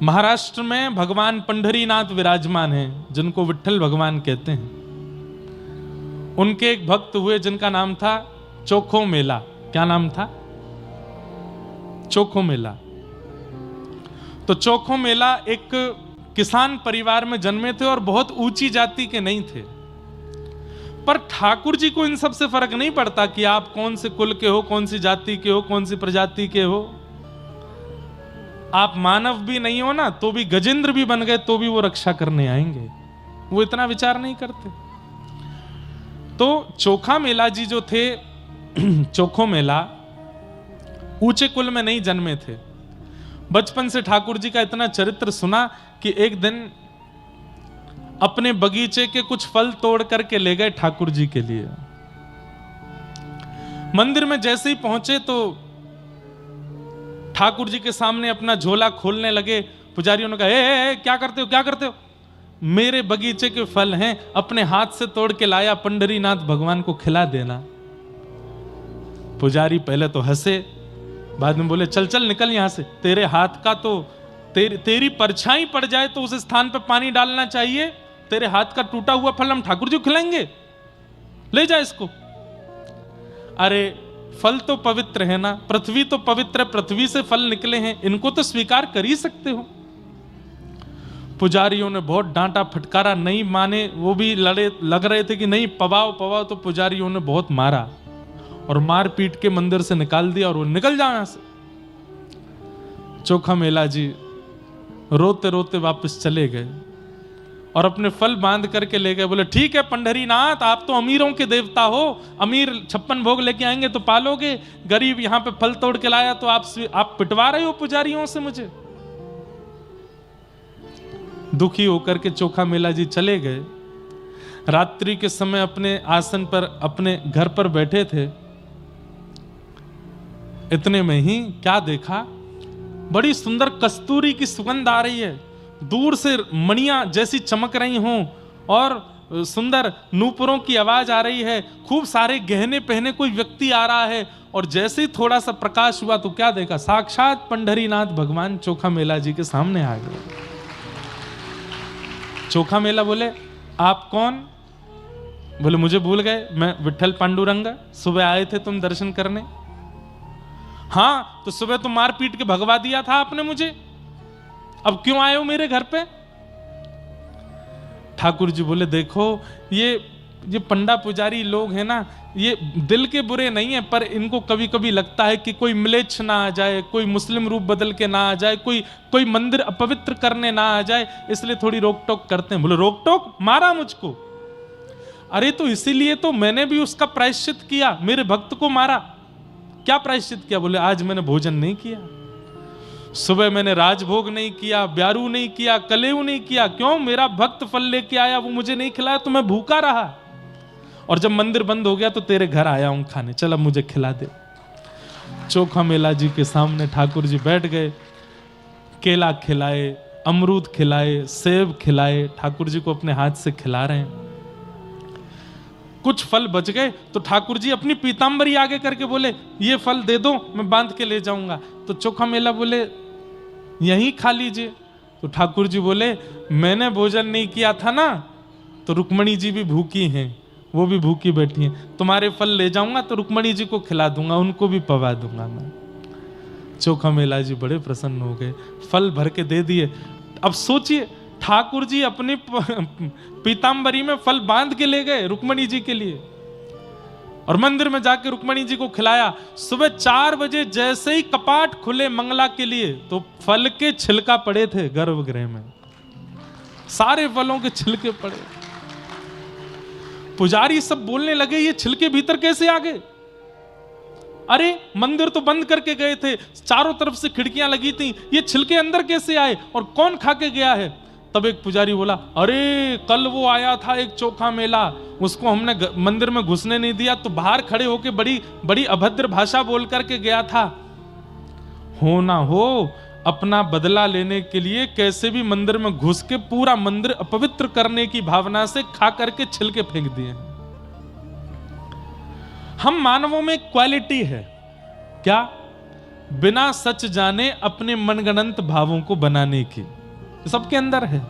महाराष्ट्र में भगवान पंढरीनाथ विराजमान हैं, जिनको विट्ठल भगवान कहते हैं। उनके एक भक्त हुए जिनका नाम था चोखो मेला। क्या नाम था? चोखो मेला। तो चोखो मेला एक किसान परिवार में जन्मे थे और बहुत ऊंची जाति के नहीं थे। पर ठाकुर जी को इन सब से फर्क नहीं पड़ता कि आप कौन से कुल के हो, कौन सी जाति के हो, कौन सी प्रजाति के हो। आप मानव भी नहीं हो ना, तो भी गजेंद्र भी बन गए तो भी वो रक्षा करने आएंगे। वो इतना विचार नहीं करते। तो चोखा मेला जी जो थे, चोखो मेला ऊंचे कुल में नहीं जन्मे थे। बचपन से ठाकुर जी का इतना चरित्र सुना कि एक दिन अपने बगीचे के कुछ फल तोड़ करके ले गए ठाकुर जी के लिए। मंदिर में जैसे ही पहुंचे तो ठाकुर जी के सामने अपना झोला खोलने लगे। पुजारियों ने कहा, ए, क्या करते हो, क्या करते हो? मेरे बगीचे के फल हैं, अपने हाथ से तोड़ के लाया, पंढरीनाथ भगवान को खिला देना। पुजारी पहले तो हंसे, बाद में बोले, चल चल निकल यहां से, तेरे हाथ का तो तेरी परछाई पड़ जाए तो उस स्थान पर पानी डालना चाहिए। तेरे हाथ का टूटा हुआ फल हम ठाकुर जी को खिलाएंगे? ले जा इसको। अरे फल तो पवित्र है ना, पृथ्वी तो पवित्र, पृथ्वी से फल निकले हैं, इनको तो स्वीकार कर ही सकते हो। पुजारियों ने बहुत डांटा फटकारा, नहीं माने। वो भी लग रहे थे कि नहीं, पवाओ पवाओ। तो पुजारियों ने बहुत मारा और मार पीट के मंदिर से निकाल दिया और वो निकल जाओ यहां से। चोखा मेला जी रोते रोते वापस चले गए और अपने फल बांध करके ले गए। बोले, ठीक है पंढरीनाथ, आप तो अमीरों के देवता हो, अमीर 56 भोग लेके आएंगे तो पालोगे, गरीब यहां पे फल तोड़ के लाया तो आप पिटवा रहे हो पुजारियों से मुझे। दुखी होकर के चोखा मेला जी चले गए। रात्रि के समय अपने आसन पर, अपने घर पर बैठे थे। इतने में ही क्या देखा, बड़ी सुंदर कस्तूरी की सुगंध आ रही है, दूर से मणियां जैसी चमक रही हों और सुंदर नूपुरों की आवाज आ रही है, खूब सारे गहने पहने कोई व्यक्ति आ रहा है। और जैसे ही थोड़ा सा प्रकाश हुआ तो क्या देखा, साक्षात पंढरीनाथ भगवान चोखा मेला जी के सामने आ गए। चोखा मेला बोले, आप कौन? बोले, मुझे भूल गए, मैं विट्ठल पांडुरंग, सुबह आए थे तुम दर्शन करने। हाँ, तो सुबह तो मार पीट के भगवा दिया था आपने मुझे, अब क्यों आए हो मेरे घर पे? ठाकुर जी बोले, देखो ये पंडा पुजारी लोग हैं ना, ये दिल के बुरे नहीं है, पर इनको कभी कभी लगता है कि कोई म्लेच्छ ना आ जाए, कोई मुस्लिम रूप बदल के ना आ जाए, कोई मंदिर अपवित्र करने ना आ जाए, इसलिए थोड़ी रोक टोक करते हैं। बोले, रोक टोक? मारा मुझको? अरे तो इसीलिए तो मैंने भी उसका प्रायश्चित किया, मेरे भक्त को मारा। क्या प्रायश्चित किया? बोले, आज मैंने भोजन नहीं किया, सुबह मैंने राजभोग नहीं किया, ब्यारू नहीं किया, कलेऊ नहीं किया। क्यों? मेरा भक्त फल लेके आया, वो मुझे नहीं खिलाया तो मैं भूखा रहा, और जब मंदिर बंद हो गया तो तेरे घर आया हूं खाने, चल अब मुझे खिला दे। चोखा मेला जी के सामने ठाकुर जी बैठ गए, केला खिलाए, अमरूद खिलाए, सेब खिलाए, ठाकुर जी को अपने हाथ से खिला रहे हैं। कुछ फल बच गए तो ठाकुर जी अपनी पीतांबरी आगे करके बोले, ये फल दे दो, मैं बांध के ले जाऊंगा। तो चोखा मेला बोले, यहीं खा लीजिए। तो ठाकुर जी बोले, मैंने भोजन नहीं किया था ना, तो रुक्मणी जी भी भूखी हैं, वो भी भूखी बैठी हैं, तुम्हारे फल ले जाऊंगा तो रुक्मणी जी को खिला दूंगा, उनको भी पवा दूंगा मैं। चोखा मेला जी बड़े प्रसन्न हो गए, फल भर के दे दिए। अब सोचिए, ठाकुर जी अपनी पीतांबरी में फल बांध के ले गए रुक्मणी जी के लिए, और मंदिर में जाके रुक्मणी जी को खिलाया। सुबह 4 बजे जैसे ही कपाट खुले मंगला के लिए, तो फल के छिलका पड़े थे गर्भगृह में, सारे फलों के छिलके पड़े। पुजारी सब बोलने लगे, ये छिलके भीतर कैसे आ गए? अरे मंदिर तो बंद करके गए थे, चारों तरफ से खिड़कियां लगी थी, ये छिलके अंदर कैसे आए और कौन खा के गया है? तब एक पुजारी बोला, अरे कल वो आया था एक चोखा मेला, उसको हमने मंदिर में घुसने नहीं दिया, तो बाहर खड़े होके बड़ी बड़ी अभद्र भाषा बोल करके गया था। हो ना हो, अपना बदला लेने के लिए कैसे भी मंदिर में घुस के पूरा मंदिर अपवित्र करने की भावना से खा करके छिलके फेंक दिए। हम मानवों में क्वालिटी है क्या? बिना सच जाने अपने मनगणंत भावों को बनाने की, सबके अंदर है,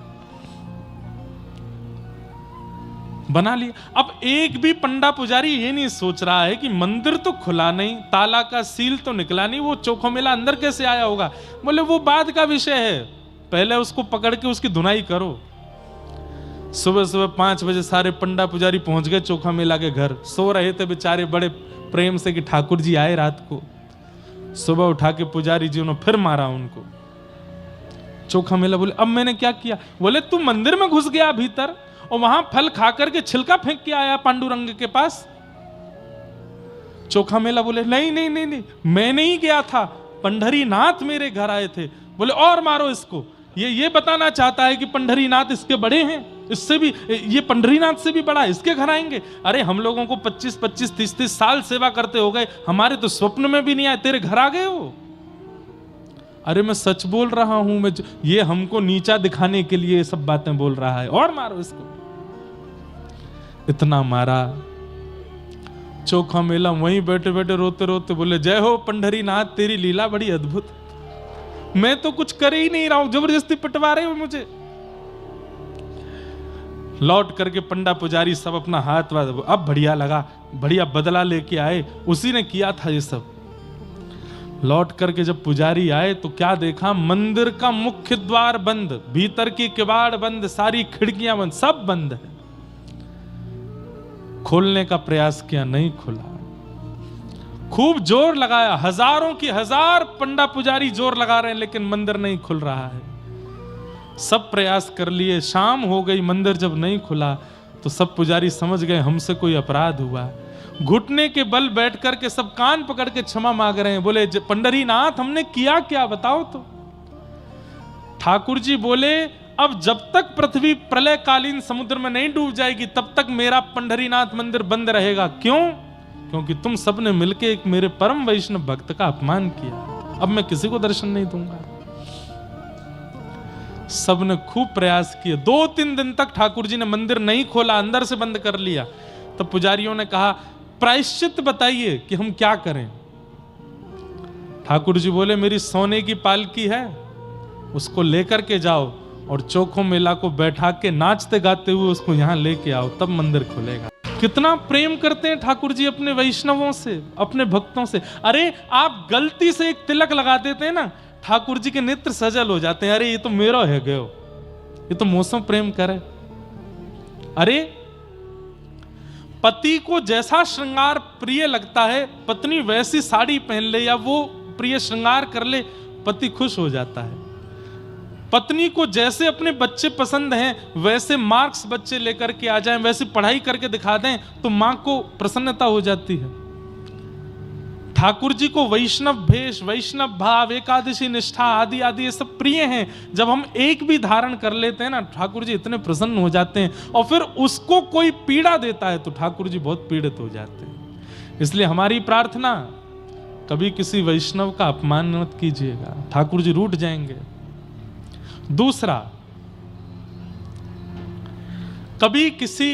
बना लिया। अब एक भी पंडा पुजारी ये नहीं सोच रहा है कि मंदिर तो खुला नहीं, ताला का सील तो निकला नहीं, वो चोखो मेला अंदर कैसे आया होगा। बोले वो बाद का विषय है, पहले उसको पकड़ के उसकी धुनाई करो। सुबह सुबह 5 बजे सारे पंडा पुजारी पहुंच गए चोखा मेला के घर। सो रहे थे बेचारे बड़े प्रेम से कि ठाकुर जी आए रात को। सुबह उठा के पुजारी जी ने फिर मारा उनको। चोखा मेला बोले अब मैंने क्या किया। बोले तू मंदिर में घुस गया भीतर और वहां फल खा करके छिलका फेंक के आया पांडुरंग के पास। चोखा मेला बोले नहीं नहीं नहीं नहीं, मैं नहीं गया था, पंढरीनाथ मेरे घर आए थे। बोले और मारो इसको, ये बताना चाहता है कि पंढरीनाथ इसके बड़े हैं, इससे भी ये पंढरीनाथ से भी बड़ा, इसके घर आएंगे। अरे हम लोगों को 25-25 30-30 साल सेवा करते हो गए, हमारे तो स्वप्न में भी नहीं आए, तेरे घर आ गए हो। अरे मैं सच बोल रहा हूं, मैं ये हमको नीचा दिखाने के लिए ये सब बातें बोल रहा है, और मारो इसको। इतना मारा। चोखा मेला वहीं बैठे बैठे रोते रोते बोले जय हो पंढरीनाथ, तेरी लीला बड़ी अद्भुत, मैं तो कुछ कर ही नहीं रहा हूं, जबरदस्ती पिटवा रहे हो मुझे। लौट करके पंडा पुजारी सब अपना हाथ अब बढ़िया लगा, बढ़िया बदला लेके आए, उसी ने किया था ये सब। लौट करके जब पुजारी आए तो क्या देखा, मंदिर का मुख्य द्वार बंद, भीतर की किवाड़ बंद, सारी खिड़कियां बंद, सब बंद है। खोलने का प्रयास किया, नहीं खुला। खूब जोर लगाया, हजारों की हजार पंडा पुजारी जोर लगा रहे हैं, लेकिन मंदिर नहीं खुल रहा है। सब प्रयास कर लिए, शाम हो गई, मंदिर जब नहीं खुला तो सब पुजारी समझ गए हमसे कोई अपराध हुआ। घुटने के बल बैठ करके सब कान पकड़ के क्षमा मांग रहे हैं। बोले पंढरीनाथ हमने किया क्या, बताओ तो। ठाकुर जी बोले अब जब तक पृथ्वी प्रलयकालीन समुद्र में नहीं डूब जाएगी तब तक मेरा पंढरीनाथ मंदिर बंद रहेगा। क्यों? क्योंकि तुम सबने मिलके एक मेरे परम वैष्णव भक्त का अपमान किया, अब मैं किसी को दर्शन नहीं दूंगा। सबने खूब प्रयास किए, 2-3 दिन तक ठाकुर जी ने मंदिर नहीं खोला, अंदर से बंद कर लिया। तब पुजारियों ने कहा प्रायश्चित बताइए कि हम क्या करें। ठाकुर जी बोले मेरी सोने की पालकी है, उसको लेकर के जाओ और चोखो मेला को बैठा के नाचते गाते हुए उसको यहां लेके आओ, तब मंदिर खुलेगा। कितना प्रेम करते हैं ठाकुर जी अपने वैष्णवों से, अपने भक्तों से। अरे आप गलती से एक तिलक लगा देते हैं ना, ठाकुर जी के नेत्र सजल हो जाते हैं। अरे ये तो मेरा है गयो, ये तो मौसम प्रेम करे। अरे पति को जैसा श्रृंगार प्रिय लगता है, पत्नी वैसी साड़ी पहन ले या वो प्रिय श्रृंगार कर ले, पति खुश हो जाता है। पत्नी को जैसे अपने बच्चे पसंद हैं वैसे मार्क्स बच्चे लेकर के आ जाएं, वैसे पढ़ाई करके दिखा दें तो मां को प्रसन्नता हो जाती है। ठाकुर जी को वैष्णव भेष, वैष्णव भाव, एकादशी निष्ठा आदि आदि ये सब प्रिय हैं। जब हम एक भी धारण कर लेते हैं ना, ठाकुर जी इतने प्रसन्न हो जाते हैं। और फिर उसको कोई पीड़ा देता है तो ठाकुर जी बहुत पीड़ित हो जाते हैं। इसलिए हमारी प्रार्थना, कभी किसी वैष्णव का अपमान मत कीजिएगा, ठाकुर जी रूठ जाएंगे। दूसरा, कभी किसी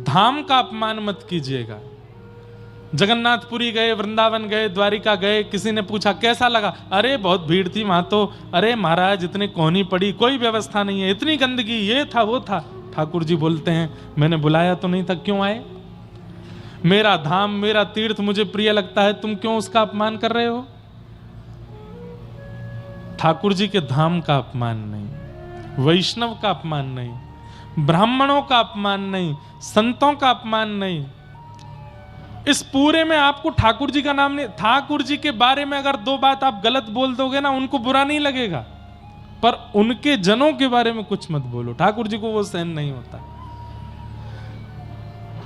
धाम का अपमान मत कीजिएगा। जगन्नाथपुरी गए, वृंदावन गए, द्वारिका गए, किसी ने पूछा कैसा लगा, अरे बहुत भीड़ थी वहां तो, अरे महाराज इतनी कोहनी पड़ी, कोई व्यवस्था नहीं है, इतनी गंदगी, ये था वो था। ठाकुर जी बोलते हैं मैंने बुलाया तो नहीं था, क्यों आए? मेरा धाम, मेरा तीर्थ मुझे प्रिय लगता है, तुम क्यों उसका अपमान कर रहे हो? ठाकुर जी के धाम का अपमान नहीं, वैष्णव का अपमान नहीं, ब्राह्मणों का अपमान नहीं, संतों का अपमान नहीं। इस पूरे में आपको ठाकुर जी का नाम नहीं, ठाकुर जी के बारे में अगर 2 बात आप गलत बोल दोगे ना, उनको बुरा नहीं लगेगा, पर उनके जनों के बारे में कुछ मत बोलो, ठाकुर जी को वो सहन नहीं होता।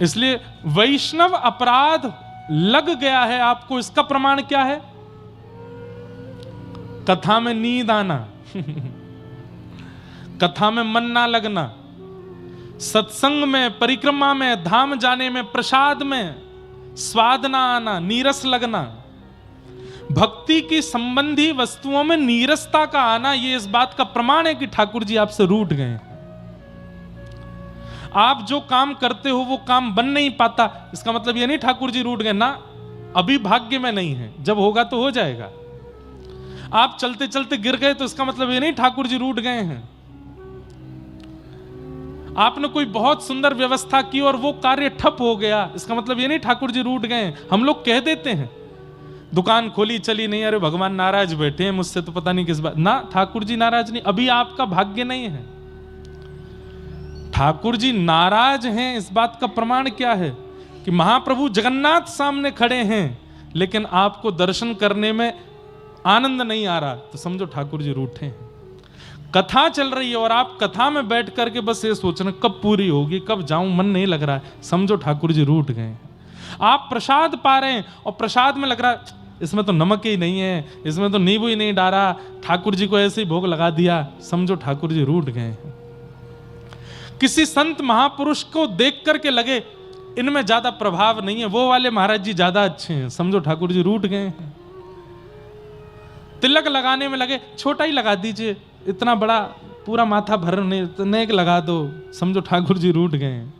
इसलिए वैष्णव अपराध लग गया है आपको, इसका प्रमाण क्या है? कथा में नींद आना, कथा में मन ना लगना, सत्संग में, परिक्रमा में, धाम जाने में, प्रसाद में स्वाद ना आना, नीरस लगना, भक्ति की संबंधी वस्तुओं में नीरसता का आना, ये इस बात का प्रमाण है कि ठाकुर जी आपसे रूठ गए। आप जो काम करते हो वो काम बन नहीं पाता, इसका मतलब ये नहीं ठाकुर जी रूठ गए ना, अभी भाग्य में नहीं है, जब होगा तो हो जाएगा। आप चलते चलते गिर गए तो इसका मतलब ये नहीं ठाकुर जी रूठ गए हैं। आपने कोई बहुत सुंदर व्यवस्था की और वो कार्य ठप हो गया, इसका मतलब ये नहीं ठाकुर जी रूठ गए। हम लोग कह देते हैं दुकान खोली चली नहीं, अरे भगवान नाराज बैठे हैं मुझसे तो पता नहीं किस बात। ना, ठाकुर जी नाराज नहीं, अभी आपका भाग्य नहीं है। ठाकुर जी नाराज हैं इस बात का प्रमाण क्या है कि महाप्रभु जगन्नाथ सामने खड़े हैं लेकिन आपको दर्शन करने में आनंद नहीं आ रहा, तो समझो ठाकुर जी रूठे हैं। कथा चल रही है और आप कथा में बैठ करके बस ये सोच रहे कब पूरी होगी, कब जाऊं, मन नहीं लग रहा है, समझो ठाकुर जी रूठ गए हैं। आप प्रसाद पा रहे हैं और प्रसाद में लग रहा है इसमें तो नमक ही नहीं है, इसमें तो नींबू ही नहीं डाला, ठाकुर जी को ऐसे ही भोग लगा दिया, समझो ठाकुर जी रूठ गए हैं। किसी संत महापुरुष को देख करके लगे इनमें ज्यादा प्रभाव नहीं है, वो वाले महाराज जी ज्यादा अच्छे हैं, समझो ठाकुर जी रूठ गए हैं। तिलक लगाने में लगे छोटा ही लगा दीजिए, इतना बड़ा पूरा माथा भरने लगा दो, समझो ठाकुर जी रूठ गए हैं।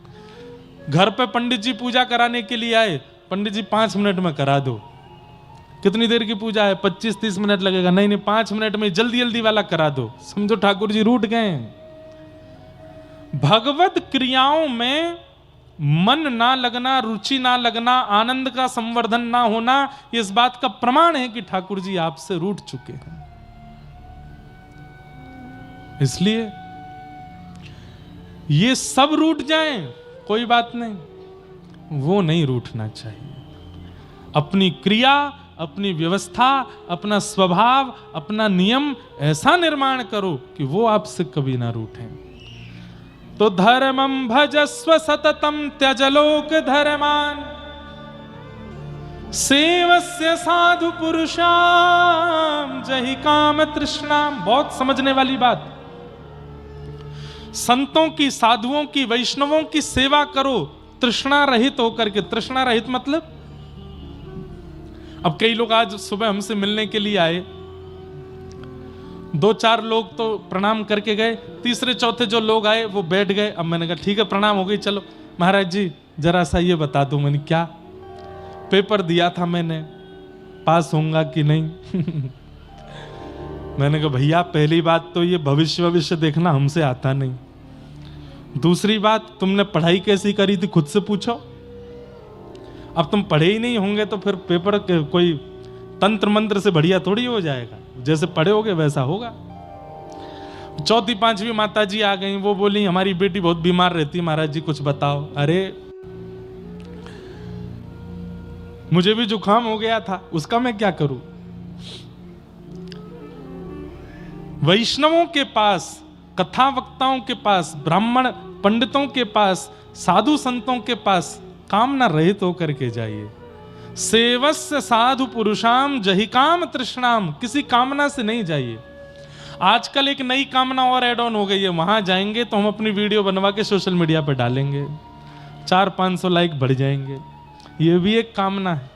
घर पे पंडित जी पूजा कराने के लिए आए, पंडित जी 5 मिनट में करा दो। कितनी देर की पूजा है, 25-30 मिनट लगेगा, नहीं नहीं 5 मिनट में जल्दी जल्दी वाला करा दो, समझो ठाकुर जी रूठ गए हैं। भगवत क्रियाओं में मन ना लगना, रुचि ना लगना, आनंद का संवर्धन ना होना, इस बात का प्रमाण है कि ठाकुर जी आपसे रूठ चुके हैं। इसलिए ये सब रूठ जाएं कोई बात नहीं, वो नहीं रूठना चाहिए। अपनी क्रिया, अपनी व्यवस्था, अपना स्वभाव, अपना नियम ऐसा निर्माण करो कि वो आपसे कभी ना रूठें। तो धर्मं भजस्व सततम त्यजलोक धर्मान सेवस्य साधु पुरुषाम जहि काम तृष्णाम। बहुत समझने वाली बात। संतों की, साधुओं की, वैष्णवों की सेवा करो तृष्णा रहित होकर के। तृष्णा रहित मतलब, अब कई लोग आज सुबह हमसे मिलने के लिए आए, 2-4 लोग तो प्रणाम करके गए, तीसरे चौथे जो लोग आए वो बैठ गए। अब मैंने कहा ठीक है प्रणाम हो गई, चलो महाराज जी जरा सा ये बता दो। मैंने क्या, पेपर दिया था मैंने, पास होऊंगा कि नहीं? मैंने कहा भैया पहली बात तो ये भविष्य देखना हमसे आता नहीं, दूसरी बात तुमने पढ़ाई कैसी करी थी खुद से पूछो। अब तुम पढ़े ही नहीं होंगे तो फिर पेपर कोई तंत्र मंत्र से बढ़िया थोड़ी हो जाएगा, जैसे पढ़े होगे वैसा होगा। 4वीं 5वीं माता जी आ गई, वो बोली हमारी बेटी बहुत बीमार रहती है महाराज जी कुछ बताओ। अरे मुझे भी जुकाम हो गया था, उसका मैं क्या करूं? वैष्णवों के पास, कथा वक्ताओं के पास, ब्राह्मण पंडितों के पास, साधु संतों के पास कामना रहित होकर के जाइए। सेवस्य साधु पुरुषाम जहि काम तृष्णाम, किसी कामना से नहीं जाइए। आजकल एक नई कामना और ऐड ऑन हो गई है, वहां जाएंगे तो हम अपनी वीडियो बनवा के सोशल मीडिया पर डालेंगे, 400-500 लाइक बढ़ जाएंगे। ये भी एक कामना है।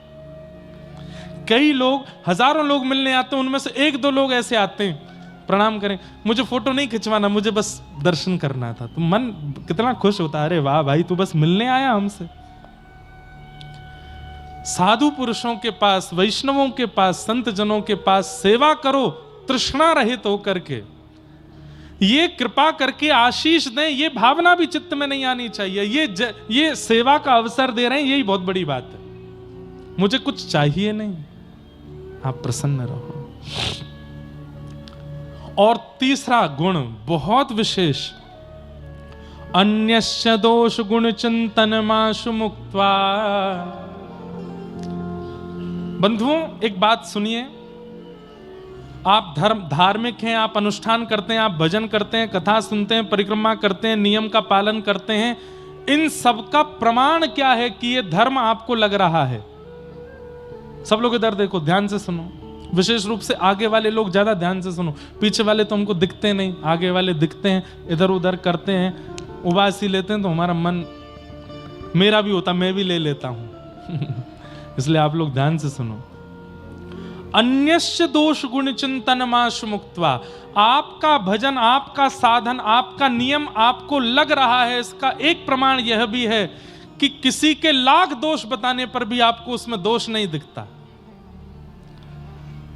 कई लोग, हजारों लोग मिलने आते हैं, उनमें से 1-2 लोग ऐसे आते हैं प्रणाम करें, मुझे फोटो नहीं खिंचवाना, मुझे बस दर्शन करना था। तो मन कितना खुश होता है, अरे वाह भाई तू बस मिलने आया हमसे। साधु पुरुषों के पास, वैष्णवों के पास, संत जनों के पास सेवा करो तृष्णा रहित होकर के। ये कृपा करके आशीष दें, ये भावना भी चित्त में नहीं आनी चाहिए। ये सेवा का अवसर दे रहे हैं, यही बहुत बड़ी बात है। मुझे कुछ चाहिए नहीं, आप प्रसन्न रहो। और तीसरा गुण बहुत विशेष, अन्यस्य दोष गुण चिंतन माशु मुक्त्वा। बंधुओं एक बात सुनिए, आप धार्मिक हैं, आप अनुष्ठान करते हैं, आप भजन करते हैं, कथा सुनते हैं, परिक्रमा करते हैं, नियम का पालन करते हैं, इन सब का प्रमाण क्या है कि ये धर्म आपको लग रहा है? सब लोग इधर देखो, ध्यान से सुनो, विशेष रूप से आगे वाले लोग ज्यादा ध्यान से सुनो। पीछे वाले तो हमको दिखते नहीं, आगे वाले दिखते हैं, इधर उधर करते हैं, उबासी लेते हैं, तो हमारा मन, मेरा भी होता, मैं भी ले लेता हूं। इसलिए आप लोग ध्यान से सुनो। अन्यस्य दोष गुण चिंतन माशु मुक्त्वा। आपका भजन, आपका साधन, आपका नियम आपको लग रहा है, इसका एक प्रमाण यह भी है कि किसी के लाख दोष बताने पर भी आपको उसमें दोष नहीं दिखता।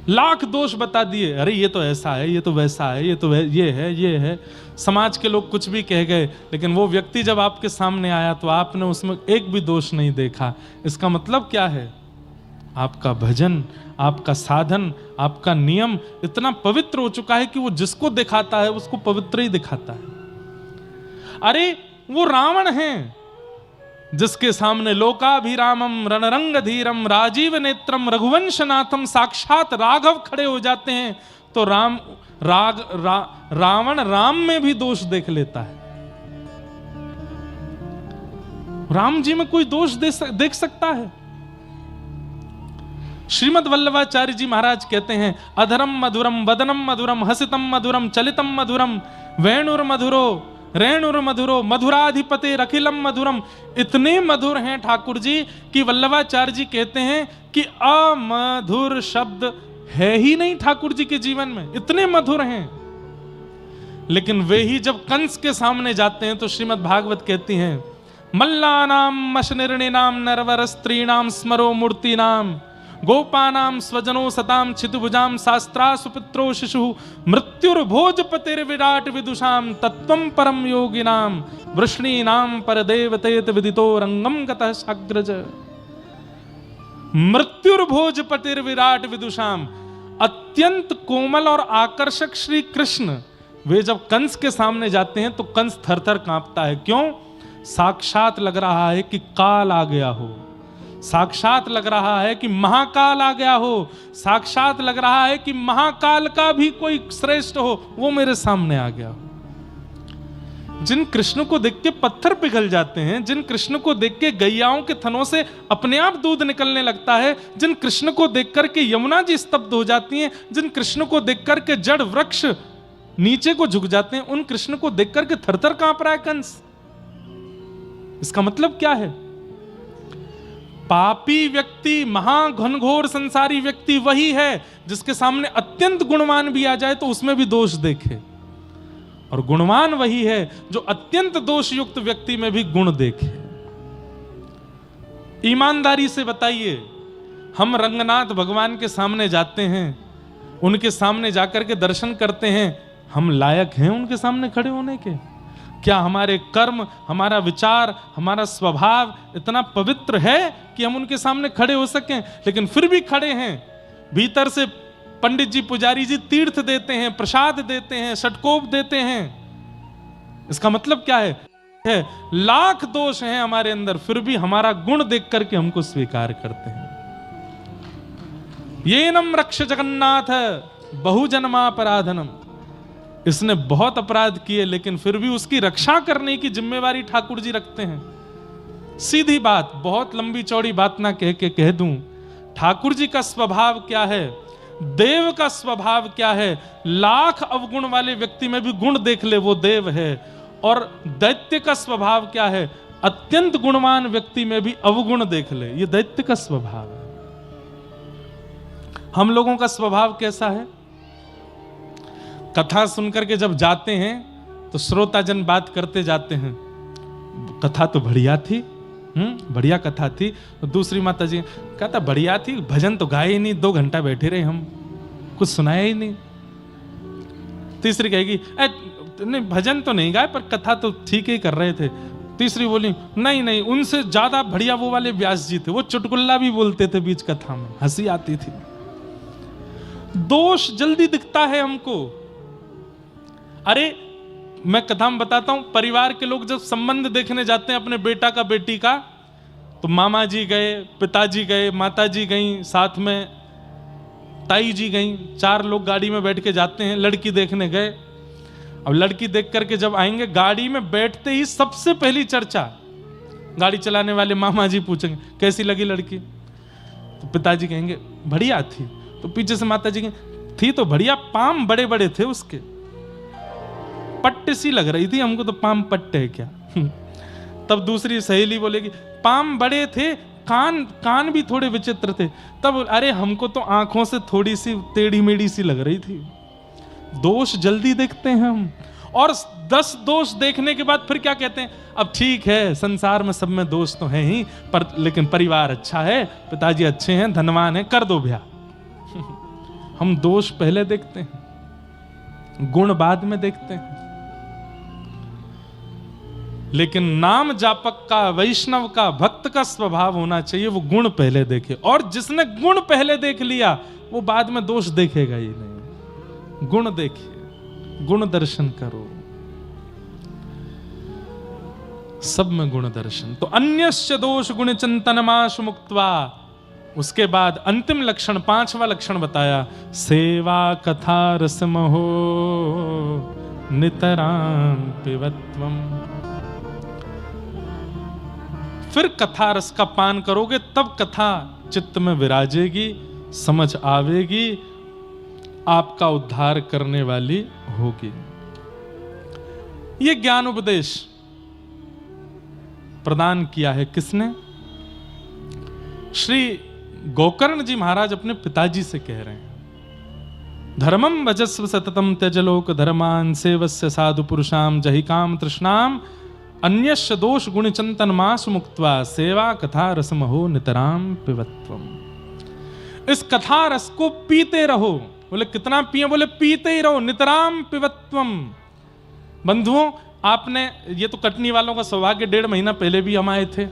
लाख दोष बता दिए, अरे ये तो ऐसा है, ये तो वैसा है, ये तो ये है। समाज के लोग कुछ भी कह गए, लेकिन वो व्यक्ति जब आपके सामने आया तो आपने उसमें एक भी दोष नहीं देखा। इसका मतलब क्या है? आपका भजन, आपका साधन, आपका नियम इतना पवित्र हो चुका है कि वो जिसको दिखाता है उसको पवित्र ही दिखाता है। अरे वो रावण है जिसके सामने लोकाभिरामम रणरंग धीरम राजीव नेत्रम रघुवंशनाथम साक्षात राघव खड़े हो जाते हैं, तो रावण राम में भी दोष देख लेता है। राम जी में कोई दोष देख सकता है? श्रीमद् वल्लभाचार्य जी महाराज कहते हैं, अधरम मधुरम वदनम मधुरम हसितम मधुरम चलितम मधुरम वेणुर मधुरो रेणुर मधुरो मधुराधिपते रखिलम मधुरम। इतने मधुर हैं ठाकुर जी कि वल्लभाचार्य जी कहते हैं कि अमधुर शब्द है ही नहीं ठाकुर जी के जीवन में, इतने मधुर हैं। लेकिन वे ही जब कंस के सामने जाते हैं तो श्रीमद् भागवत कहती हैं, मल्लानाम मशनिर्णिनाम नरवर स्त्रीणाम स्मरो मूर्तिनाम गोपानाम स्वजनो सताम छितुभुजाम शास्त्रा सुपुत्रो शिशु मृत्युर्भोजपतिर्विराट विदुषाम तत्वं परम योगिनाम वृष्णीनाम परदेवतेत विदितो रंगम गतः साग्रज। मृत्युर्भोजपतिर्विराट विदुषाम, अत्यंत कोमल और आकर्षक श्री कृष्ण वे जब कंस के सामने जाते हैं तो कंस थरथर कांपता है। क्यों? साक्षात लग रहा है कि काल आ गया हो, साक्षात लग रहा है कि महाकाल आ गया हो, साक्षात लग रहा है कि महाकाल का भी कोई श्रेष्ठ हो वो मेरे सामने आ गया हो। जिन कृष्ण को देख के पत्थर पिघल जाते हैं, जिन कृष्ण को देख के गैयाओं के थनों से अपने आप दूध निकलने लगता है, जिन कृष्ण को देख करके यमुना जी स्तब्ध हो जाती हैं, जिन कृष्ण को देख करके जड़ वृक्ष नीचे को झुक जाते हैं, उन कृष्ण को देख करके थरथर कांप रहा है कंस। इसका मतलब क्या है? पापी व्यक्ति, महाघनघोर संसारी व्यक्ति वही है जिसके सामने अत्यंत गुणवान भी आ जाए तो उसमें भी दोष देखे, और गुणवान वही है जो अत्यंत दोष युक्त व्यक्ति में भी गुण देखे। ईमानदारी से बताइए, हम रंगनाथ भगवान के सामने जाते हैं, उनके सामने जाकर के दर्शन करते हैं, हम लायक हैं उनके सामने खड़े होने के? क्या हमारे कर्म, हमारा विचार, हमारा स्वभाव इतना पवित्र है कि हम उनके सामने खड़े हो सकें? लेकिन फिर भी खड़े हैं। भीतर से पंडित जी, पुजारी जी तीर्थ देते हैं, प्रसाद देते हैं, षटकोप देते हैं। इसका मतलब क्या है? लाख दोष हैं हमारे अंदर, फिर भी हमारा गुण देख करके हमको स्वीकार करते हैं। येनम रक्ष जगन्नाथ बहुजन्मापराधनम, इसने बहुत अपराध किए लेकिन फिर भी उसकी रक्षा करने की जिम्मेवारी ठाकुर जी रखते हैं। सीधी बात, बहुत लंबी चौड़ी बात ना कह के कह दूं, ठाकुर जी का स्वभाव क्या है, देव का स्वभाव क्या है? लाख अवगुण वाले व्यक्ति में भी गुण देख ले वो देव है। और दैत्य का स्वभाव क्या है? अत्यंत गुणवान व्यक्ति में भी अवगुण देख ले, ये दैत्य का स्वभाव है। हम लोगों का स्वभाव कैसा है? कथा सुनकर के जब जाते हैं तो श्रोताजन बात करते जाते हैं, कथा तो बढ़िया थी, बढ़िया कथा थी। तो दूसरी माता जी कहता बढ़िया थी, भजन तो गाए ही नहीं, 2 घंटा बैठे रहे हम, कुछ सुनाया ही नहीं। तीसरी कहेगी नहीं भजन तो नहीं गाए पर कथा तो ठीक ही कर रहे थे। तीसरी बोली नहीं उनसे ज्यादा बढ़िया वो वाले व्यास जी थे, वो चुटकुल्ला भी बोलते थे बीच कथा में, हंसी आती थी। दोष जल्दी दिखता है हमको। अरे मैं कथा में बताता हूं, परिवार के लोग जब संबंध देखने जाते हैं अपने बेटा का बेटी का, तो मामा जी गए, पिताजी गए, माता जी गई, साथ में ताई जी गई, 4 लोग गाड़ी में बैठ के जाते हैं, लड़की देखने गए। अब लड़की देख करके जब आएंगे, गाड़ी में बैठते ही सबसे पहली चर्चा गाड़ी चलाने वाले मामा जी पूछेंगे कैसी लगी लड़की? तो पिताजी कहेंगे बढ़िया थी। तो पीछे से माता जी कहेंगे थी तो बढ़िया, पाम बड़े बड़े थे उसके, पट्टे सी लग रही थी हमको, तो पाम पट्टे है क्या? तब दूसरी सहेली बोलेगी पाम बड़े थे, कान भी थोड़े विचित्र थे। तब अरे हमको तो आंखों से थोड़ी सी टेढ़ी मेढ़ी सी लग रही थी। दोष जल्दी देखते हैं हम, और 10 दोष देखने के बाद फिर क्या कहते हैं? अब ठीक है, संसार में सब में दोष तो हैं ही, पर लेकिन परिवार अच्छा है, पिताजी अच्छे हैं, धनवान है, कर दो ब्याह। हम दोष पहले देखते हैं, गुण बाद में देखते हैं। लेकिन नाम जापक का, वैष्णव का, भक्त का स्वभाव होना चाहिए वो गुण पहले देखे, और जिसने गुण पहले देख लिया वो बाद में दोष देखेगा ही नहीं। गुण देखिए, गुण दर्शन करो, सब में गुण दर्शन। तो अन्यस्य दोष गुण चिंतनमाश मुक्त्वा, उसके बाद अंतिम लक्षण, 5वां लक्षण बताया, सेवा कथा रसमहो नितराम पिबत्वम। फिर कथा रस का पान करोगे तब कथा चित्त में विराजेगी, समझ आवेगी, आपका उद्धार करने वाली होगी। यह ज्ञान उपदेश प्रदान किया है किसने? श्री गोकर्ण जी महाराज अपने पिताजी से कह रहे हैं, धर्मम भजस्व सततम त्यजलोक धर्मान सेवस्य साधु पुरुषाम जहि काम तृष्णाम अन्यस्य दोष गुण चिंतन मास मुक्त्वा सेवा कथा रसमहो नितराम पिबत्वम। इस कथा रस को पीते रहो। बोले कितना पिए? बोले पीते ही रहो, नितराम पिबत्वम। बंधुओं, आपने, ये तो कटनी वालों का सौभाग्य, 1.5 महीना पहले भी हम आए थे,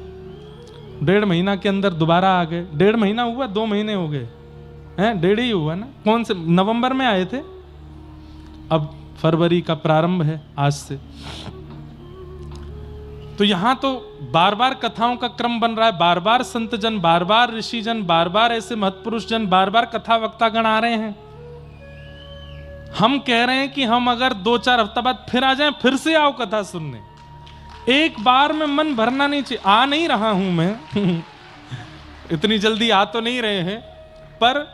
1.5 महीना के अंदर दोबारा आ गए। 1.5 महीना हुआ, 2 महीने हो गए हैं? 1.5 ही हुआ ना। कौन से नवंबर में आए थे, अब फरवरी का प्रारंभ है आज से। तो यहां तो बार बार कथाओं का क्रम बन रहा है, बार बार संत जन, बार बार ऋषि जन, बार बार ऐसे महत्पुरुष जन, बार बार कथा वक्ता गण आ रहे हैं। हम कह रहे हैं कि हम अगर 2-4 हफ्ता बाद फिर आ जाएं, फिर से आओ कथा सुनने। एक बार में मन भरना नहीं चाहिए। आ नहीं रहा हूं मैं इतनी जल्दी आ तो नहीं रहे हैं, पर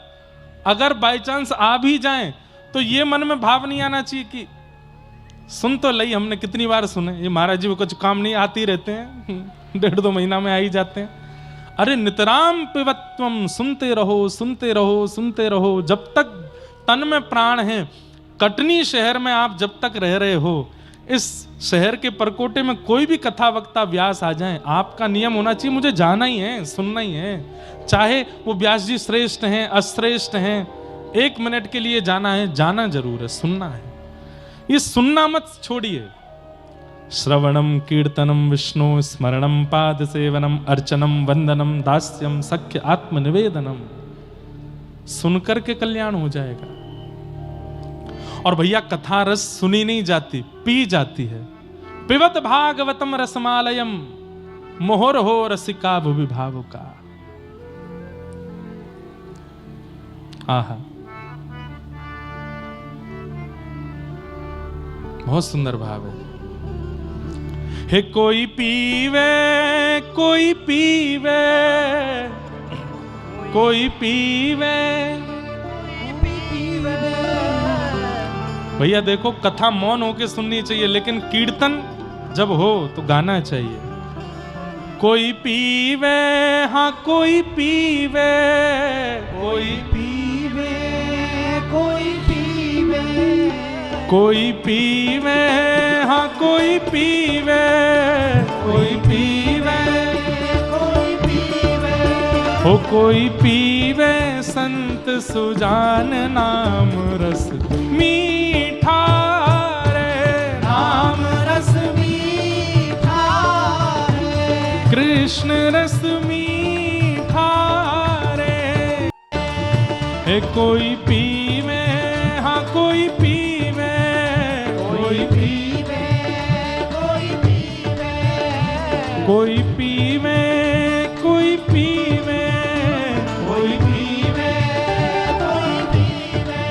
अगर बाय चांस आ भी जाएं तो ये मन में भाव नहीं आना चाहिए कि सुन तो लई हमने, कितनी बार सुने, ये महाराज जी को कुछ काम नहीं, आते ही रहते हैं, 1.5-2 महीना में आ ही जाते हैं। अरे नितराम पिबत्वम, सुनते रहो, सुनते रहो, सुनते रहो, जब तक तन में प्राण है। कटनी शहर में आप जब तक रह रहे हो, इस शहर के परकोटे में कोई भी कथा वक्ता व्यास आ जाए, आपका नियम होना चाहिए मुझे जाना ही है, सुनना ही है। चाहे वो व्यास जी श्रेष्ठ हैं, अश्रेष्ठ हैं, 1 मिनट के लिए जाना है, जाना जरूर है, सुनना है। ये सुनना मत छोड़िए। श्रवणम कीर्तनम विष्णु स्मरणम पाद सेवनम अर्चनम वंदनम दास्यम सख्य आत्मनिवेदनम, सुनकर के कल्याण हो जाएगा। और भैया कथा रस सुनी नहीं जाती, पी जाती है। पिबत भागवतम रसमालयम मोहर हो रसिका भुवि भावुका। आहा, बहुत सुंदर भाव है। कोई पीवे, कोई पीवे, कोई पीवे। भैया देखो, कथा मौन होके सुननी चाहिए, लेकिन कीर्तन जब हो तो गाना चाहिए। कोई पीवे, हाँ कोई पीवे, कोई पीवे, कोई पीवे, कोई पीवे, हाँ कोई पीवे, कोई पीवे, कोई पीवे, हो कोई पीवे संत सुजान नाम रस मीठा रे, नाम रस मीठा रे, कृष्ण रस मीठा रे। हे कोई पीवे, हाँ कोई पीवे, कोई पीवे, कोई पीवे, कोई पीवे, कोई पीवे, कोई पीवे, कोई पीवे,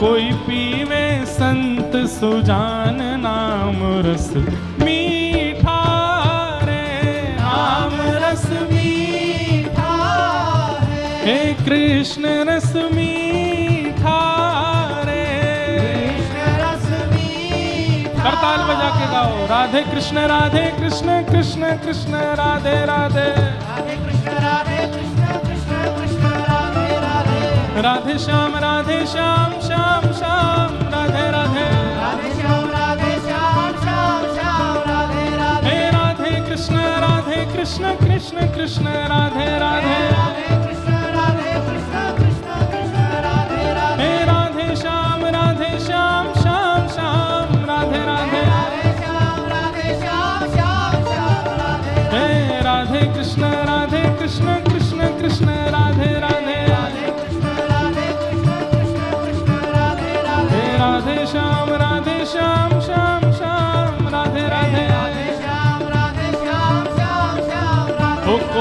कोई पीवे संत सुजान नाम रस मीठा रे, नाम रस मीठा है, हे कृष्ण रस मीठा रे, कृष्ण रस मीठा। करताल बजा के गाओ, राधे कृष्ण कृष्ण कृष्ण राधे राधे, राधे कृष्ण कृष्ण कृष्ण राधे राधे, राधे श्याम श्याम श्याम राधे राधे, राधे श्याम श्याम श्याम राधे राधे, हे राधे कृष्ण कृष्ण कृष्ण राधे राधे, राधे कृष्ण कृष्ण कृष्ण राधे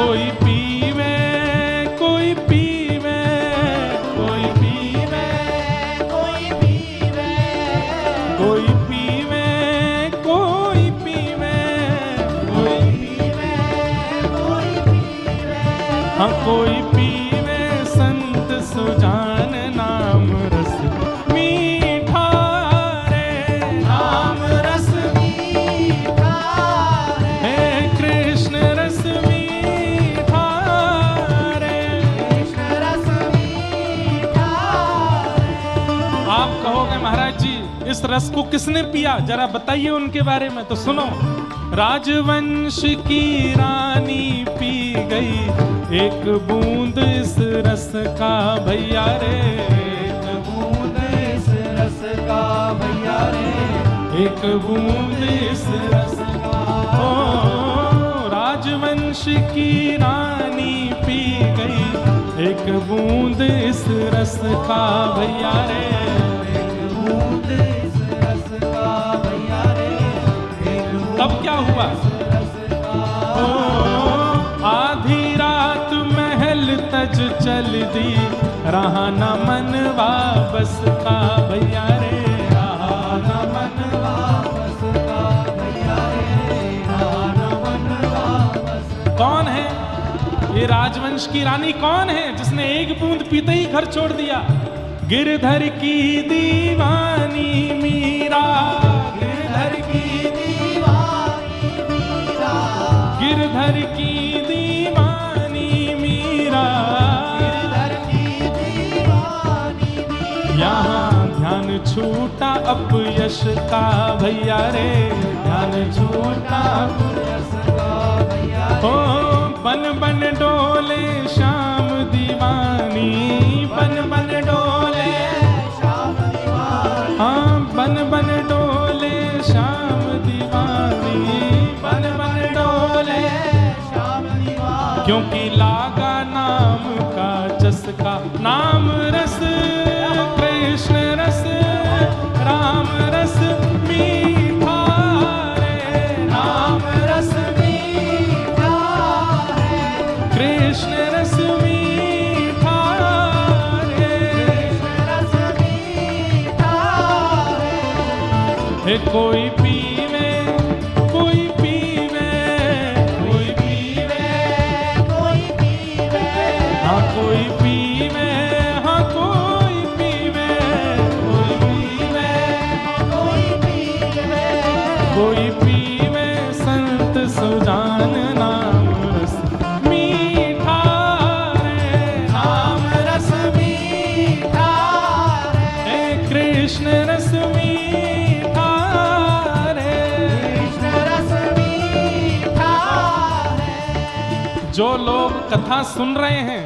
कोई पीवे कोई पीवे कोई पीवे कोई पीवे कोई पीवे कोई पीवे कोई पीवे कोई पीवे हाँ कोई पीवे संत सुजान नाम रस मीठा रे नाम रस मीठा हे कृष्ण रस मीठा रे। कृष्ण रस मीठा आप कहोगे महाराज जी इस रस को किसने पिया, जरा बताइए उनके बारे में। तो सुनो, राजवंश की रानी पी गई एक बूंद इस रस का भैया रे। एक बूंद इस रस का भैया रे एक बूंद इस रस का ओ राजवंश की रानी पी गई एक बूंद इस रस का भैया रे। एक बूंद इस रस का भैया रे एक तब क्या हुआ, रस का ओ आधी रात महल तज चल दी रहा न मनवा बस का भैया रे। रहा न मनवा बस का भैया रे राना बनवा बस कौन है ये राजवंश की रानी, कौन है जिसने एक बूंद पीते ही घर छोड़ दिया। गिरधर की दीवानी मीरा, गिरधर की दीवानी मीरा गिरधर की दीवानी मीरा। गिरधर की दीवानी मीरा यहाँ ध्यान छूटा अपयश का भैया रे। ध्यान छूटा रस का भैया ओ बन बन डोले श्याम दीवानी, बन बन डोले श्याम दीवानी हाँ बन बन डोले श्याम दीवानी, बन बन डोले श्याम दीवानी क्योंकि लागा नाम का चस्का। नाम रस कृष्ण रस राम रस मीठा रे। नाम रस मीठा है कृष्ण रस मीठा रे। कृष्ण रस मीठा है हे कोई पीवे कोई पीवे कोई पीवे कोई पीवे हाँ कोई पीवे हाँ कोई पीवे कोई पीवे कोई पीवे कोई पीवे संत सुजान नाम रस मीठा रे। नाम रस मीठा है हे कृष्ण रस मीठा रे। कृष्ण रस मीठा है जो लोग कथा सुन रहे हैं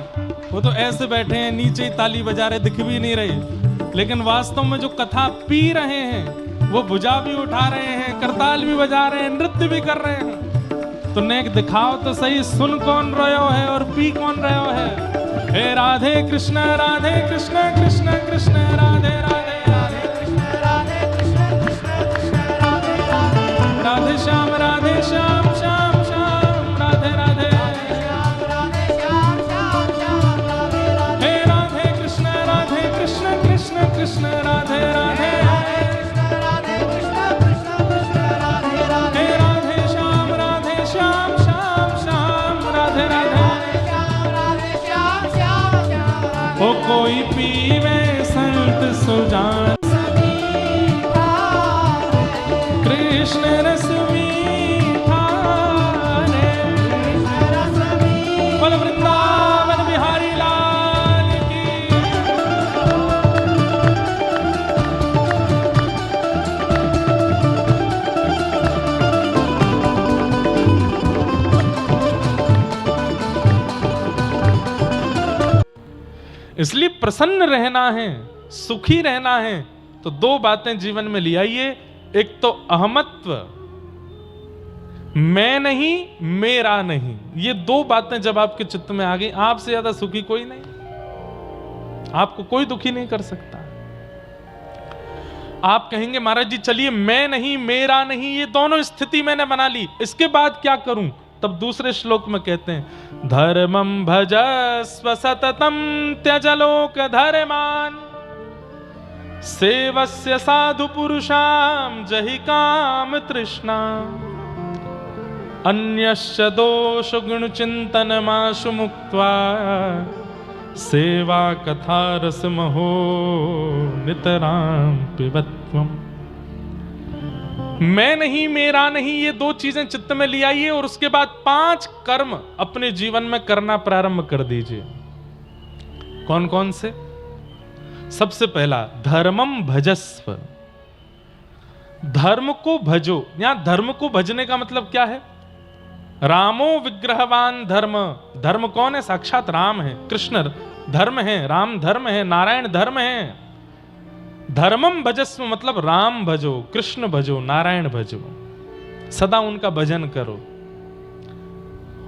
वो तो ऐसे बैठे हैं नीचे ही ताली बजा रहे, दिख भी नहीं रहे, लेकिन वास्तव में जो कथा पी रहे हैं वो भुजा भी उठा रहे हैं, करताल भी बजा रहे हैं, नृत्य भी कर रहे हैं। तो नेक दिखाओ तो सही, सुन कौन रहे है और पी कौन रहे है। हे राधे कृष्ण कृष्ण कृष्ण राधे राधे राधे कृष्ण राधे कृष्ण कृष्ण कृष्ण राधे राधे राधे श्याम श्याम श्याम राधे राधे। श्याम राधे श्याम श्याम श्याम राधे राधे हे राधे कृष्ण कृष्ण कृष्ण राधे राधे। कृष्ण राधे कृष्ण कृष्ण कृष्ण राधे राधे हे राधे श्याम श्याम श्याम राधे राधे। श्याम राधे श्याम श्याम श्याम राधे ओ कोई पीवे संत सुजान कृष्ण रस मीठा रे। कृष्ण रस मीठा बोल वृंदावन बिहारी लाल की। इसलिए प्रसन्न रहना है, सुखी रहना है तो दो बातें जीवन में ले आइए। एक तो अहमत्व, मैं नहीं मेरा नहीं, ये दो बातें जब आपके चित्त में आ गई, आपसे ज्यादा सुखी कोई नहीं, आपको कोई दुखी नहीं कर सकता। आप कहेंगे महाराज जी चलिए मैं नहीं मेरा नहीं ये दोनों स्थिति मैंने बना ली, इसके बाद क्या करूं? तब दूसरे श्लोक में कहते हैं धर्मम भजस्व सततम त्यज लोक धर्मान सेवस्य साधु पुरुषाम जहि काम तृष्णा अन्यश्च दोष गुण चिंतन माशु मुक्त्वा सेवा कथा रस महो नितराम पिबत्वम। मैं नहीं मेरा नहीं, ये दो चीजें चित्त में ले आइए और उसके बाद 5 कर्म अपने जीवन में करना प्रारंभ कर दीजिए। कौन कौन से? सबसे पहला धर्मम भजस्व, धर्म को भजो। यहां धर्म को भजने का मतलब क्या है? रामो विग्रहवान धर्म, धर्म कौन है? साक्षात राम है, कृष्ण धर्म है, राम धर्म है, नारायण धर्म है। धर्मम भजस्व मतलब राम भजो, कृष्ण भजो, नारायण भजो, सदा उनका भजन करो।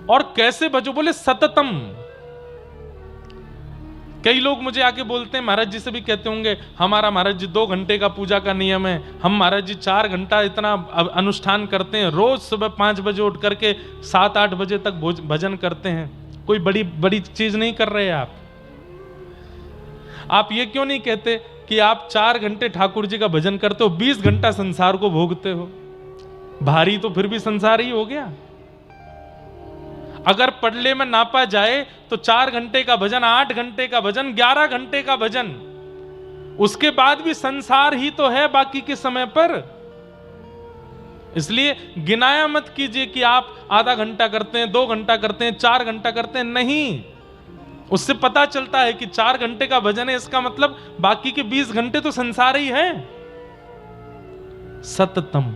और कैसे भजो? बोले सततम। कई लोग मुझे आके बोलते हैं, महाराज जी से भी कहते होंगे, हमारा महाराज जी 2 घंटे का पूजा का नियम है, हम महाराज जी 4 घंटा इतना अनुष्ठान करते हैं, रोज सुबह 5 बजे उठ करके 7-8 बजे तक भजन करते हैं। कोई बड़ी बड़ी चीज नहीं कर रहे आप। आप ये क्यों नहीं कहते कि आप 4 घंटे ठाकुर जी का भजन करते हो, 20 घंटा संसार को भोगते हो? भारी तो फिर भी संसार ही हो गया। अगर पडले में नापा जाए तो 4 घंटे का भजन, 8 घंटे का भजन, 11 घंटे का भजन, उसके बाद भी संसार ही तो है बाकी के समय पर। इसलिए गिनाया मत कीजिए कि आप आधा घंटा करते हैं, 2 घंटा करते हैं, 4 घंटा करते हैं। नहीं, उससे पता चलता है कि 4 घंटे का भजन है, इसका मतलब बाकी के 20 घंटे तो संसार ही है। सततम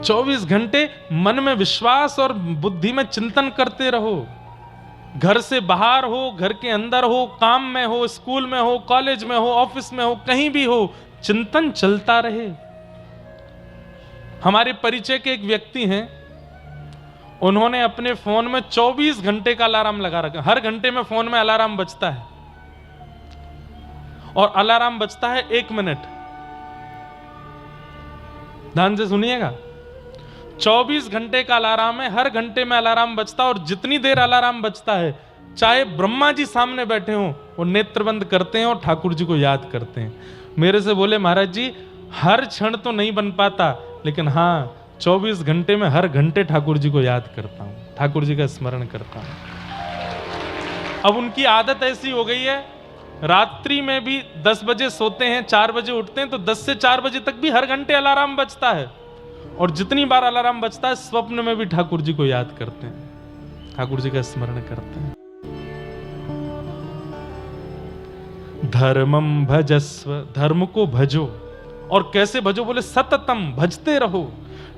24 घंटे मन में विश्वास और बुद्धि में चिंतन करते रहो। घर से बाहर हो, घर के अंदर हो, काम में हो, स्कूल में हो, कॉलेज में हो, ऑफिस में हो, कहीं भी हो, चिंतन चलता रहे। हमारे परिचय के एक व्यक्ति हैं, उन्होंने अपने फोन में 24 घंटे का अलार्म लगा रखा। हर घंटे में फोन में अलार्म बजता है और अलार्म बजता है 1 मिनट। ध्यान से सुनिएगा, 24 घंटे का अलार्म है, हर घंटे में अलार्म बजता है। और जितनी देर अलार्म बजता है, चाहे ब्रह्मा जी सामने बैठे हों, वो नेत्र बंद करते हैं और ठाकुर जी को याद करते हैं। मेरे से बोले, महाराज जी हर क्षण तो नहीं बन पाता, लेकिन हाँ 24 घंटे में हर घंटे ठाकुर जी को याद करता हूं, ठाकुर जी का स्मरण करता हूं। अब उनकी आदत ऐसी हो गई है, रात्रि में भी 10 बजे सोते हैं, 4 बजे उठते हैं, तो 10 से 4 बजे तक भी हर घंटे अलार्म बजता है। और जितनी बार अलार्म बजता है, स्वप्न में भी ठाकुर जी को याद करते हैं, ठाकुर जी का स्मरण करते हैं। धर्मम भजस्व, धर्म को भजो। और कैसे भजो? बोले सततम, भजते रहो।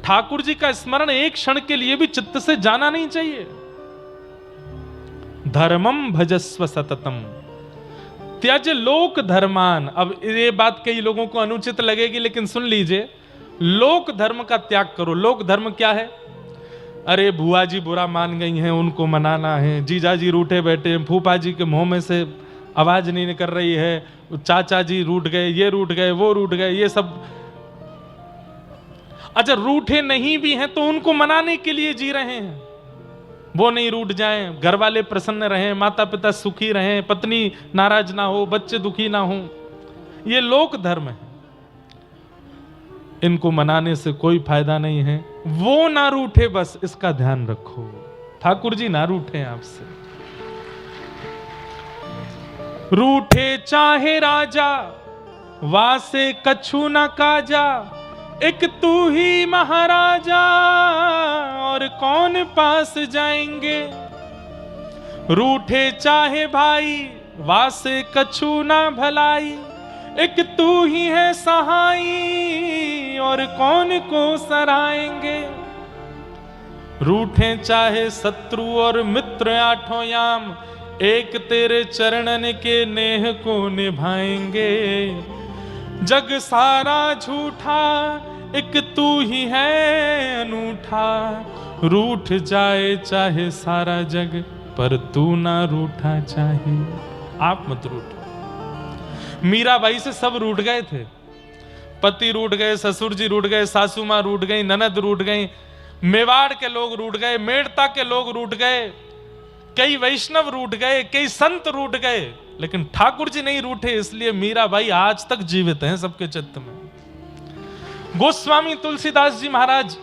ठाकुर जी का स्मरण एक क्षण के लिए भी चित्त से जाना नहीं चाहिए। धर्मम भजस्व सततम त्यज लोक धर्मान। अब ये बात कई लोगों को अनुचित लगेगी, लेकिन सुन लीजिए, लोक धर्म का त्याग करो। लोक धर्म क्या है? अरे बुआ जी बुरा मान गई हैं, उनको मनाना है, जीजा जी रूठे बैठे हैं, फूफा जी के मुंह में से आवाज नहीं निकल रही है, चाचा जी रूठ गए, ये रूठ गए, वो रूठ गए, ये सब। अच्छा, रूठे नहीं भी हैं तो उनको मनाने के लिए जी रहे हैं, वो नहीं रूठ जाएं, घर वाले प्रसन्न रहें, माता पिता सुखी रहें, पत्नी नाराज ना हो, बच्चे दुखी ना हो। ये लोक धर्म है, इनको मनाने से कोई फायदा नहीं है। वो ना रूठे, बस इसका ध्यान रखो। ठाकुर जी ना रूठे आपसे। रूठे चाहे राजा, वासे कछु न काजा, एक तू ही महाराजा और कौन पास जाएंगे। रूठे चाहे भाई, वासे कछु ना भलाई, एक तू ही है सहाई और कौन को सराएंगे। रूठे चाहे शत्रु और मित्र आठों याम, एक तेरे चरणन के नेह को निभाएंगे। जग सारा झूठा, एक तू ही है अनूठा, रूठ जाए चाहे सारा जग, पर तू ना रूठा चाहे। आप मत रूठो। मीराबाई से सब रूठ गए थे, पति रूठ गए, ससुर जी रूठ गए, सासू मां रूठ गई, ननद रूठ गई, मेवाड़ के लोग रूठ गए, मेड़ता के लोग रूठ गए, कई वैष्णव रूठ गए, कई संत रूठ गए, लेकिन ठाकुर जी नहीं रूठे, इसलिए मीराबाई आज तक जीवित हैं सबके चित्त में। गोस्वामी तुलसीदास जी महाराज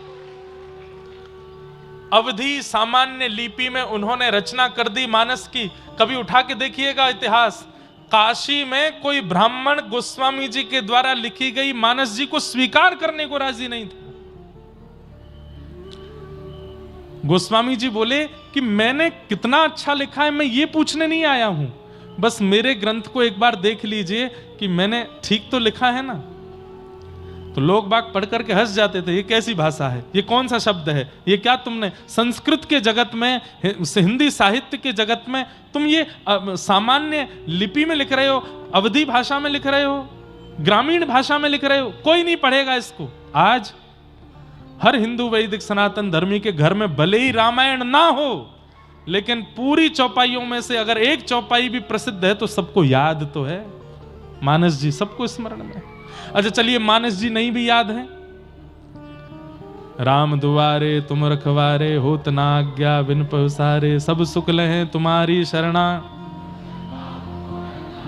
अवधि सामान्य लिपि में उन्होंने रचना कर दी मानस की। कभी उठा के देखिएगा इतिहास, काशी में कोई ब्राह्मण गोस्वामी जी के द्वारा लिखी गई मानस जी को स्वीकार करने को राजी नहीं था। गोस्वामी जी बोले कि मैंने कितना अच्छा लिखा है, मैं ये पूछने नहीं आया हूं, बस मेरे ग्रंथ को एक बार देख लीजिए कि मैंने ठीक तो लिखा है ना। तो लोग बाग पढ़ करके हंस जाते थे, ये कैसी भाषा है, ये कौन सा शब्द है, ये क्या तुमने संस्कृत के जगत में, हिंदी साहित्य के जगत में तुम ये सामान्य लिपि में लिख रहे हो, अवधी भाषा में लिख रहे हो, ग्रामीण भाषा में लिख रहे हो, कोई नहीं पढ़ेगा इसको। आज हर हिंदू वैदिक सनातन धर्मी के घर में भले ही रामायण ना हो, लेकिन पूरी चौपाइयों में से अगर एक चौपाई भी प्रसिद्ध है तो सबको याद तो है मानस जी, सबको स्मरण में। अच्छा चलिए, मानस जी नहीं भी याद है। राम दुआरे तुम रखवारे, होत ना आज्ञा बिन पसारे, सब सुख लहे तुम्हारी शरणा,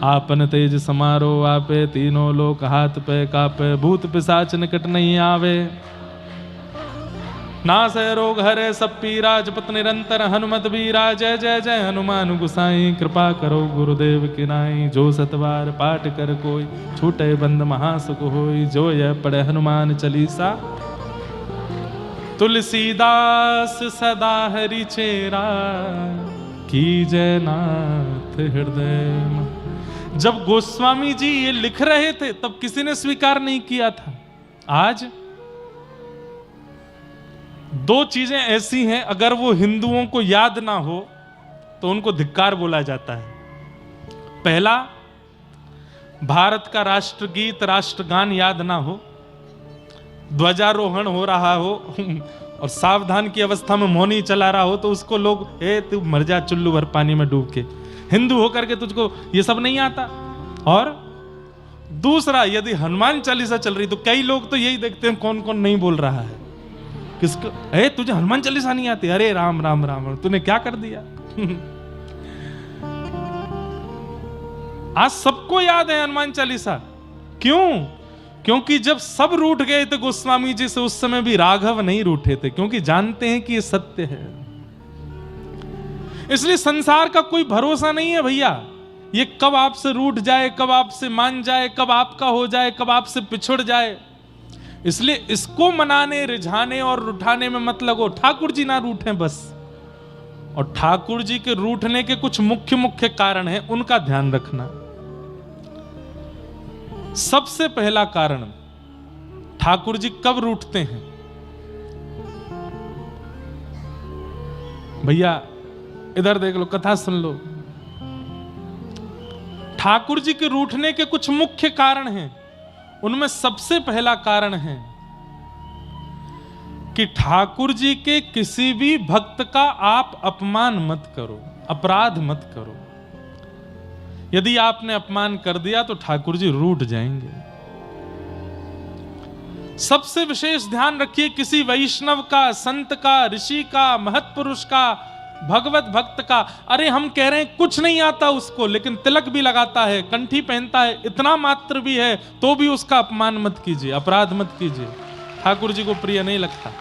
आपन तेज समारो आपे, तीनों लोक हाथ पे कापे, भूत पिशाच निकट नहीं आवे, नास रोग हरे सब पीरा, जपत निरंतर हनुमत बीरा, जय जय जय हनुमान गुसाई, कृपा करो गुरुदेव की नाई, जो सतबार पाठ कर कोई, छूटे बंद महासुख होई, जो यह पढ़े हनुमान चालीसा, तुलसीदास सदा हरि चेरा, कीजय नाथ हृदय। जब गोस्वामी जी ये लिख रहे थे तब किसी ने स्वीकार नहीं किया था। आज दो चीजें ऐसी हैं, अगर वो हिंदुओं को याद ना हो तो उनको धिक्कार बोला जाता है। पहला, भारत का राष्ट्रगीत राष्ट्रगान याद ना हो, ध्वजारोहण हो रहा हो और सावधान की अवस्था में मौनी चला रहा हो तो उसको लोग, ए तू मर जा चुल्लू भर पानी में डूब के, हिंदू होकर के तुझको ये सब नहीं आता। और दूसरा, यदि हनुमान चालीसा चल रही तो कई लोग तो यही देखते हैं कौन कौन नहीं बोल रहा है, किसको, ए तुझे हनुमान चालीसा नहीं आती, अरे राम राम राम, तूने क्या कर दिया। आज सबको याद है हनुमान चालीसा। क्यों? क्योंकि जब सब रूठ गए थे गोस्वामी जी से, उस समय भी राघव नहीं रूठे थे, क्योंकि जानते हैं कि ये सत्य है। इसलिए संसार का कोई भरोसा नहीं है भैया, ये कब आपसे रूठ जाए, कब आपसे मान जाए, कब आपका हो जाए, कब आपसे पिछड़ जाए। इसलिए इसको मनाने, रिझाने और रुठाने में मत लगो। ठाकुर जी ना रूठें बस। और ठाकुर जी के रूठने के कुछ मुख्य मुख्य कारण हैं, उनका ध्यान रखना। सबसे पहला कारण, ठाकुर जी कब रूठते हैं? भैया इधर देख लो, कथा सुन लो। ठाकुर जी के रूठने के कुछ मुख्य कारण हैं, उनमें सबसे पहला कारण है कि ठाकुर जी के किसी भी भक्त का आप अपमान मत करो, अपराध मत करो। यदि आपने अपमान कर दिया तो ठाकुर जी रूठ जाएंगे। सबसे विशेष ध्यान रखिए, किसी वैष्णव का, संत का, ऋषि का, महत्पुरुष का, भगवत भक्त का, अरे हम कह रहे हैं कुछ नहीं आता उसको, लेकिन तिलक भी लगाता है, कंठी पहनता है, इतना मात्र भी है, तो भी उसका अपमान मत कीजिए, अपराध मत कीजिए। ठाकुर जी को प्रिय नहीं लगता।